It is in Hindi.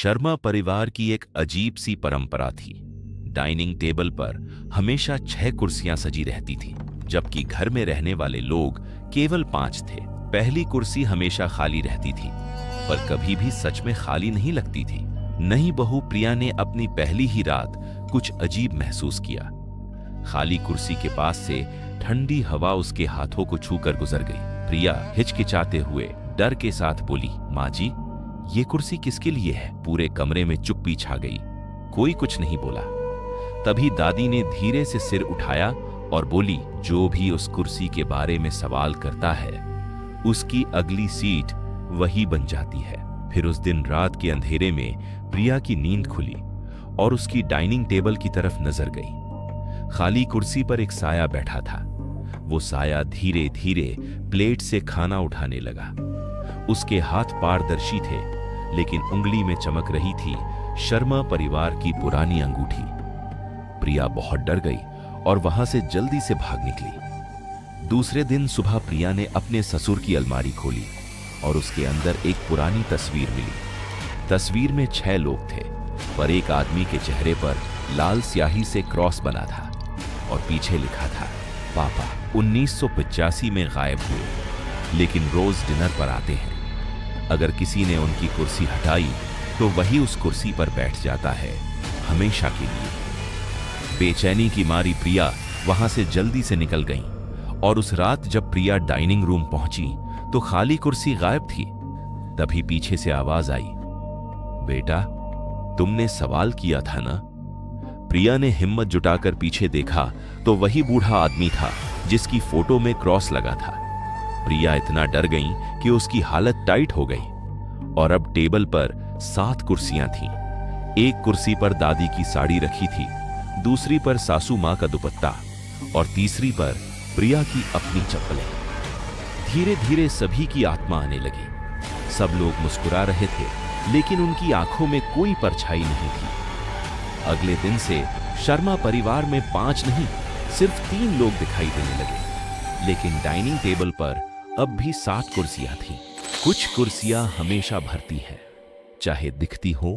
शर्मा परिवार की एक अजीब सी परंपरा थी। डाइनिंग टेबल पर हमेशा 6 कुर्सियां सजी रहती थीं, जबकि घर में रहने वाले लोग केवल 5 थे। पहली कुर्सी हमेशा खाली रहती थी, पर कभी भी सच में खाली नहीं लगती थी। नई बहू प्रिया ने अपनी पहली ही रात कुछ अजीब महसूस किया। खाली कुर्सी के पास से ठंडी हवा उसके हाथों को छूकर गुजर गई। प्रिया हिचकिचाते हुए डर के साथ बोली, माँ जी, ये कुर्सी किसके लिए है? पूरे कमरे में चुप्पी छा गई। कोई कुछ नहीं बोला। तभी दादी ने धीरे से सिर उठाया और बोली, जो भी उस कुर्सी के बारे में सवाल करता है, उसकी अगली सीट वही बन जाती है। फिर उस दिन रात के अंधेरे में प्रिया की नींद खुली और उसकी डाइनिंग टेबल की तरफ नजर गई। खाली कुर्सी पर एक साया बैठा था। वो साया धीरे धीरे प्लेट से खाना उठाने लगा। उसके हाथ पारदर्शी थे, लेकिन उंगली में चमक रही थी शर्मा परिवार की पुरानी अंगूठी। प्रिया बहुत डर गई और वहां से जल्दी से भाग निकली। दूसरे दिन सुबह प्रिया ने अपने ससुर की अलमारी खोली और उसके अंदर एक पुरानी तस्वीर मिली। तस्वीर में 6 लोग थे, पर एक आदमी के चेहरे पर लाल स्याही से क्रॉस बना था और पीछे लिखा था, पापा 1985 में गायब हुए, लेकिन रोज डिनर पर आते हैं। अगर किसी ने उनकी कुर्सी हटाई तो वही उस कुर्सी पर बैठ जाता है, हमेशा के लिए। बेचैनी की मारी प्रिया वहां से जल्दी से निकल गई और उस रात जब प्रिया डाइनिंग रूम पहुंची तो खाली कुर्सी गायब थी। तभी पीछे से आवाज आई, बेटा, तुमने सवाल किया था ना? प्रिया ने हिम्मत जुटाकर पीछे देखा तो वही बूढ़ा आदमी था जिसकी फोटो में क्रॉस लगा था। प्रिया इतना डर गई कि उसकी हालत टाइट हो गई और अब टेबल पर 7 कुर्सियां थीं। एक कुर्सी पर दादी की साड़ी रखी थी, दूसरी पर सासू मां का दुपट्टा और तीसरी पर प्रिया की अपनी चप्पलें। धीरे धीरे सभी की आत्मा आने लगी। सब लोग मुस्कुरा रहे थे, लेकिन उनकी आंखों में कोई परछाई नहीं थी। अगले दिन से शर्मा परिवार में 5 नहीं, सिर्फ 3 लोग दिखाई देने लगे, लेकिन डाइनिंग टेबल पर अब भी 7 कुर्सियां थीं। कुछ कुर्सियां हमेशा भरती हैं, चाहे दिखती हो